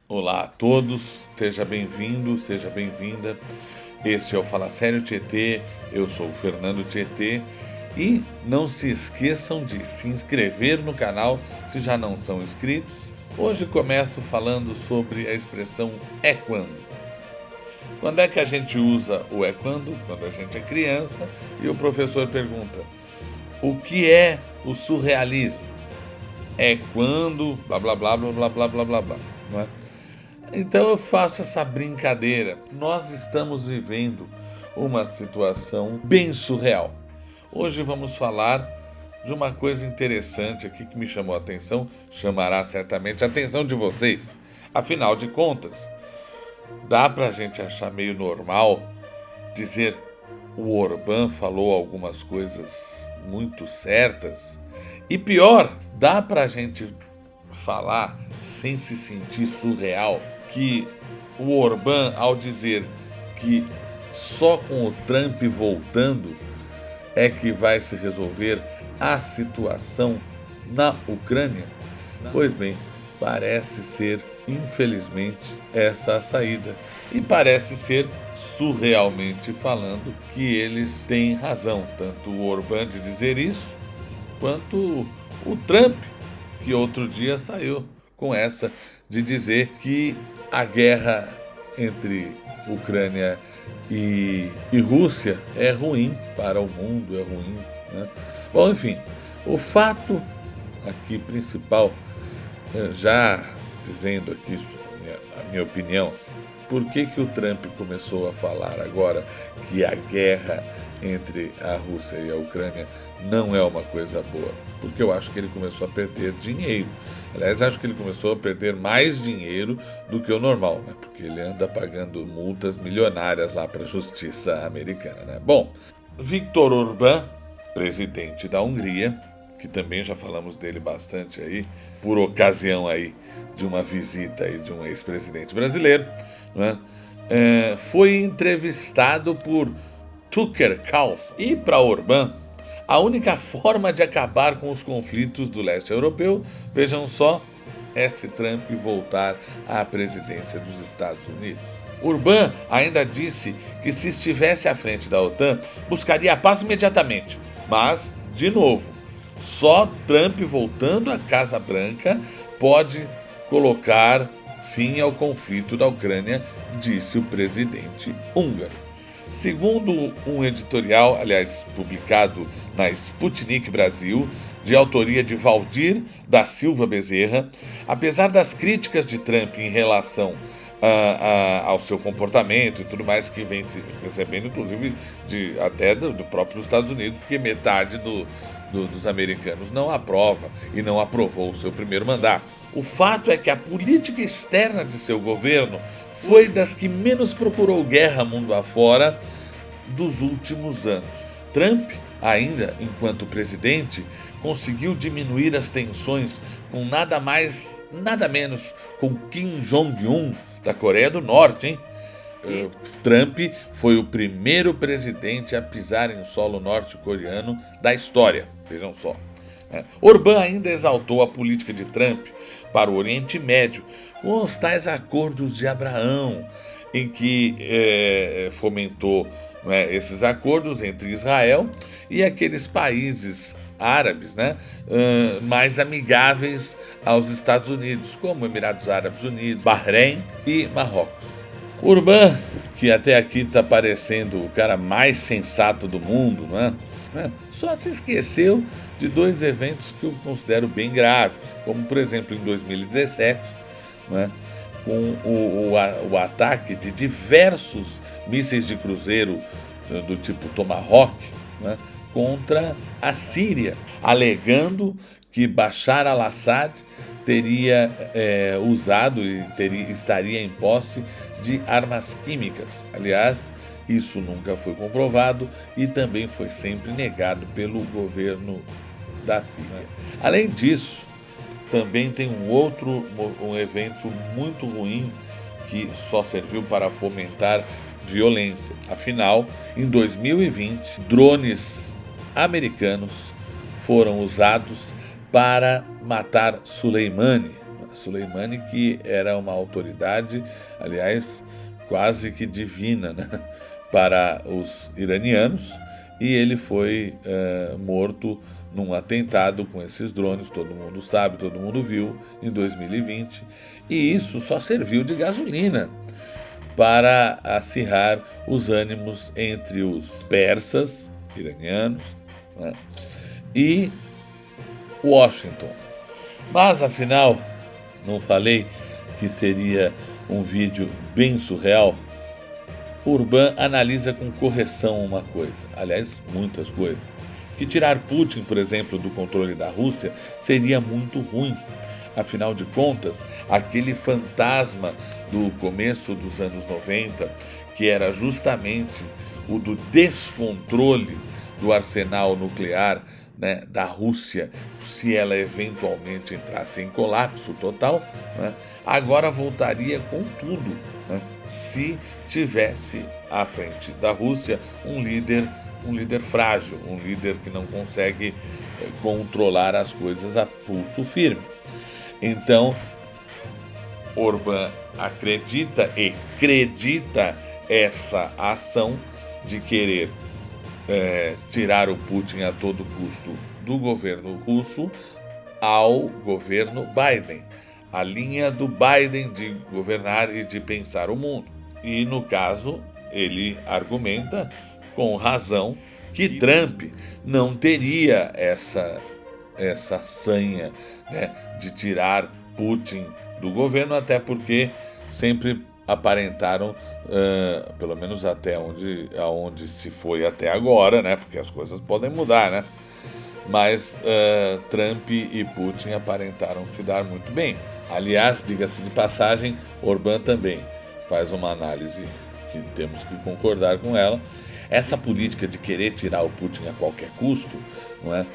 Olá a todos, seja bem-vindo, seja bem-vinda. Este é o Fala Sério Tietê, eu sou o Fernando Tietê e não se esqueçam de se inscrever no canal se já não são inscritos. Hoje começo falando sobre a expressão é quando. Quando é que a gente usa o é quando? Quando a gente é criança e o professor pergunta: o que é o surrealismo? É quando blá blá blá blá blá blá blá blá blá, não é? Então eu faço essa brincadeira. Nós estamos vivendo uma situação bem surreal. Hoje vamos falar de uma coisa interessante aqui que me chamou a atenção, chamará certamente a atenção de vocês. Afinal de contas, dá pra gente achar meio normal dizer o Orbán falou algumas coisas muito certas e pior, dá pra gente falar sem se sentir surreal que o Orbán, ao dizer que só com o Trump voltando é que vai se resolver a situação na Ucrânia? Pois bem, parece ser, infelizmente, essa a saída. E parece ser, surrealmente falando, que eles têm razão, tanto o Orbán de dizer isso, quanto o Trump, que outro dia saiu com essa de dizer que a guerra entre Ucrânia e Rússia é ruim para o mundo, é ruim, né? Bom, enfim, o fato aqui principal, já dizendo aqui a minha opinião, por que o Trump começou a falar agora que a guerra entre a Rússia e a Ucrânia não é uma coisa boa? Porque eu acho que ele começou a perder dinheiro. Aliás, acho que ele começou a perder mais dinheiro do que o normal, né? Porque ele anda pagando multas milionárias lá para a justiça americana, né? Bom, Viktor Orbán, presidente da Hungria, que também já falamos dele bastante aí, por ocasião aí de uma visita aí de um ex-presidente brasileiro, né? Foi entrevistado por Tucker Carlson. E para Orbán, a única forma de acabar com os conflitos do leste europeu, vejam só, é se Trump voltar à presidência dos Estados Unidos. Orbán ainda disse que se estivesse à frente da OTAN, buscaria a paz imediatamente. Mas, de novo, só Trump voltando à Casa Branca pode colocar fim ao conflito da Ucrânia, disse o presidente húngaro. Segundo um editorial, aliás, publicado na Sputnik Brasil, de autoria de Valdir da Silva Bezerra, apesar das críticas de Trump em relação ao seu comportamento e tudo mais que vem se recebendo, inclusive até do próprio Estados Unidos, porque metade dos americanos não aprova e não aprovou o seu primeiro mandato. O fato é que a política externa de seu governo foi das que menos procurou guerra mundo afora dos últimos anos. Trump, ainda enquanto presidente, conseguiu diminuir as tensões com nada mais, nada menos com Kim Jong-un da Coreia do Norte, hein? Trump foi o primeiro presidente a pisar em solo norte-coreano da história, vejam só. Orbán ainda exaltou a política de Trump para o Oriente Médio, com os tais acordos de Abraão, em que fomentou esses acordos entre Israel e aqueles países árabes, mais amigáveis aos Estados Unidos, como Emirados Árabes Unidos, Bahrein e Marrocos. Orbán, que até aqui está parecendo o cara mais sensato do mundo, só se esqueceu de dois eventos que eu considero bem graves, como, por exemplo, em 2017, com o ataque de diversos mísseis de cruzeiro do tipo Tomahawk, contra a Síria, alegando que Bashar al-Assad teria usado e estaria em posse de armas químicas. Aliás, isso nunca foi comprovado e também foi sempre negado pelo governo da Síria. Além disso, também tem um evento muito ruim que só serviu para fomentar violência. Afinal, em 2020, drones americanos foram usados para matar Soleimani. Soleimani, que era uma autoridade, aliás, quase que divina, né, para os iranianos, e ele foi morto num atentado com esses drones, todo mundo sabe, todo mundo viu, em 2020, e isso só serviu de gasolina para acirrar os ânimos entre os persas, iranianos, né, e Washington. Mas, afinal, não falei que seria um vídeo bem surreal? Urban analisa com correção uma coisa, aliás, muitas coisas. Que tirar Putin, por exemplo, do controle da Rússia seria muito ruim. Afinal de contas, aquele fantasma do começo dos anos 90, que era justamente o do descontrole do arsenal nuclear, né, da Rússia, se ela eventualmente entrasse em colapso total, né, agora voltaria com tudo, né, se tivesse à frente da Rússia um líder frágil, um líder que não consegue controlar as coisas a pulso firme. Então, Orbán acredita essa ação de querer tirar o Putin a todo custo do governo russo ao governo Biden. A linha do Biden de governar e de pensar o mundo. E, no caso, ele argumenta, com razão, que Trump não teria essa sanha, né, de tirar Putin do governo, até porque sempre aparentaram, pelo menos até aonde se foi até agora, né, porque as coisas podem mudar, né, mas Trump e Putin aparentaram se dar muito bem. Aliás, diga-se de passagem, Orbán também faz uma análise que temos que concordar com ela. Essa política de querer tirar o Putin a qualquer custo, não é?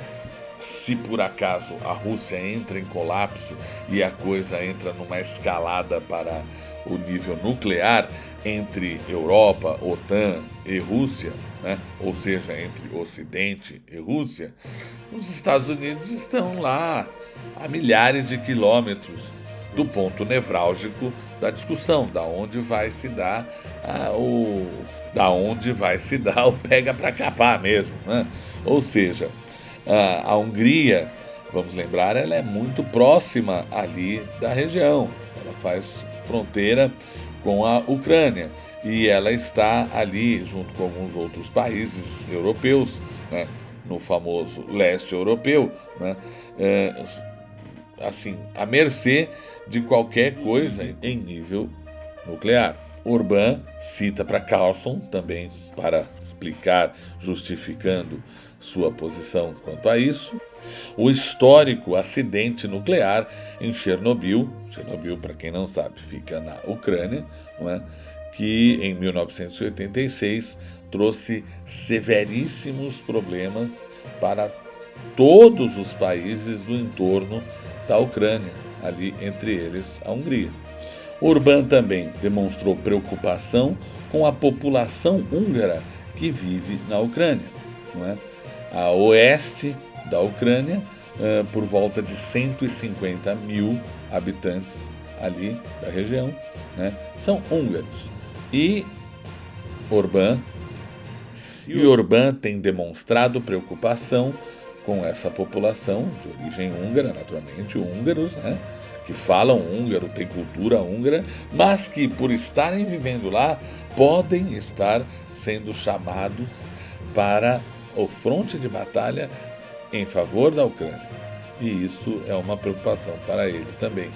Se por acaso a Rússia entra em colapso e a coisa entra numa escalada para o nível nuclear entre Europa, OTAN e Rússia, né? Ou seja, entre Ocidente e Rússia, os Estados Unidos estão lá a milhares de quilômetros do ponto nevrálgico da discussão, da onde vai se dar o pega para capar mesmo, né? Ou seja, a Hungria, vamos lembrar, ela é muito próxima ali da região. Ela faz fronteira com a Ucrânia e ela está ali junto com alguns outros países europeus, né, no famoso leste europeu, né, assim, à mercê de qualquer coisa em nível nuclear. Orbán cita para Carlson também para explicar, justificando sua posição quanto a isso, o histórico acidente nuclear em Chernobyl. Chernobyl, para quem não sabe, fica na Ucrânia, não é? Que em 1986 trouxe severíssimos problemas para todos os países do entorno da Ucrânia, ali entre eles a Hungria. Orbán também demonstrou preocupação com a população húngara que vive na Ucrânia, não é? A oeste da Ucrânia, por volta de 150 mil habitantes ali da região, né, são húngaros. E Orbán tem demonstrado preocupação com essa população de origem húngara, naturalmente, húngaros, né, que falam húngaro, têm cultura húngara, mas que, por estarem vivendo lá, podem estar sendo chamados para o fronte de batalha em favor da Ucrânia. E isso é uma preocupação para ele também.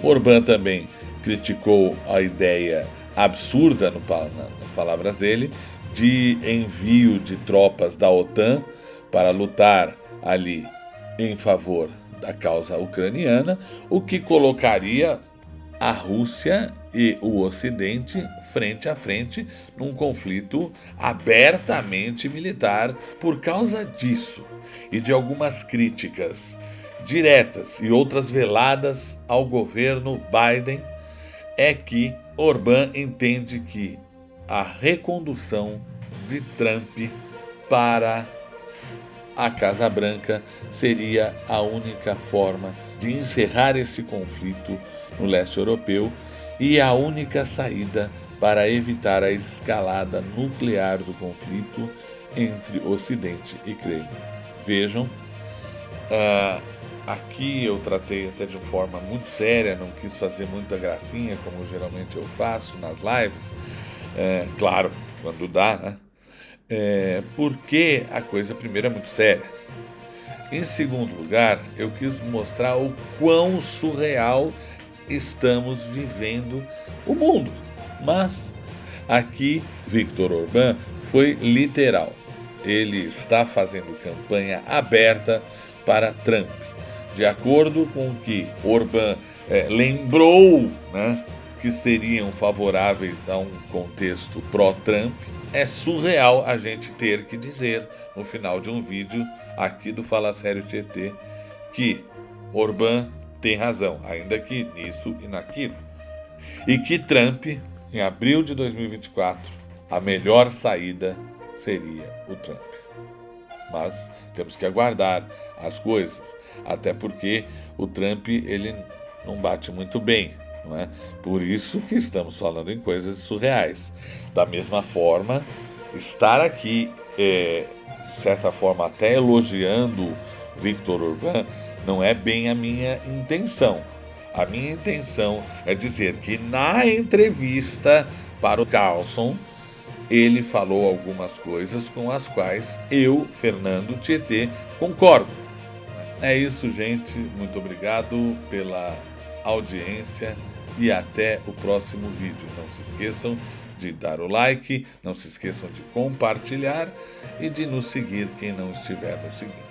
Orbán também criticou a ideia absurda, nas palavras dele, de envio de tropas da OTAN para lutar ali em favor da causa ucraniana, o que colocaria a Rússia e o Ocidente frente a frente num conflito abertamente militar. Por causa disso e de algumas críticas diretas e outras veladas ao governo Biden, é que Orbán entende que a recondução de Trump para a Casa Branca seria a única forma de encerrar esse conflito no leste europeu e a única saída para evitar a escalada nuclear do conflito entre Ocidente e Kremlin. Vejam, aqui eu tratei até de uma forma muito séria, não quis fazer muita gracinha, como geralmente eu faço nas lives, claro, quando dá, né? Porque a coisa, primeiro, é muito séria. Em segundo lugar, eu quis mostrar o quão surreal estamos vivendo o mundo. Mas aqui, Viktor Orbán foi literal. Ele está fazendo campanha aberta para Trump. De acordo com o que Orbán lembrou, né, que seriam favoráveis a um contexto pró-Trump, é surreal a gente ter que dizer, no final de um vídeo aqui do Fala Sério Tietê, que Orbán tem razão, ainda que nisso e naquilo. E que Trump, em abril de 2024, a melhor saída seria o Trump. Mas temos que aguardar as coisas, até porque o Trump ele não bate muito bem, não é? Por isso que estamos falando em coisas surreais. Da mesma forma, estar aqui, de certa forma, até elogiando Viktor Orbán, não é bem a minha intenção. A minha intenção é dizer que na entrevista para o Carlson, ele falou algumas coisas com as quais eu, Fernando Tietê, concordo. É isso, gente. Muito obrigado pela audiência e até o próximo vídeo. Não se esqueçam de dar o like, não se esqueçam de compartilhar e de nos seguir quem não estiver nos seguindo.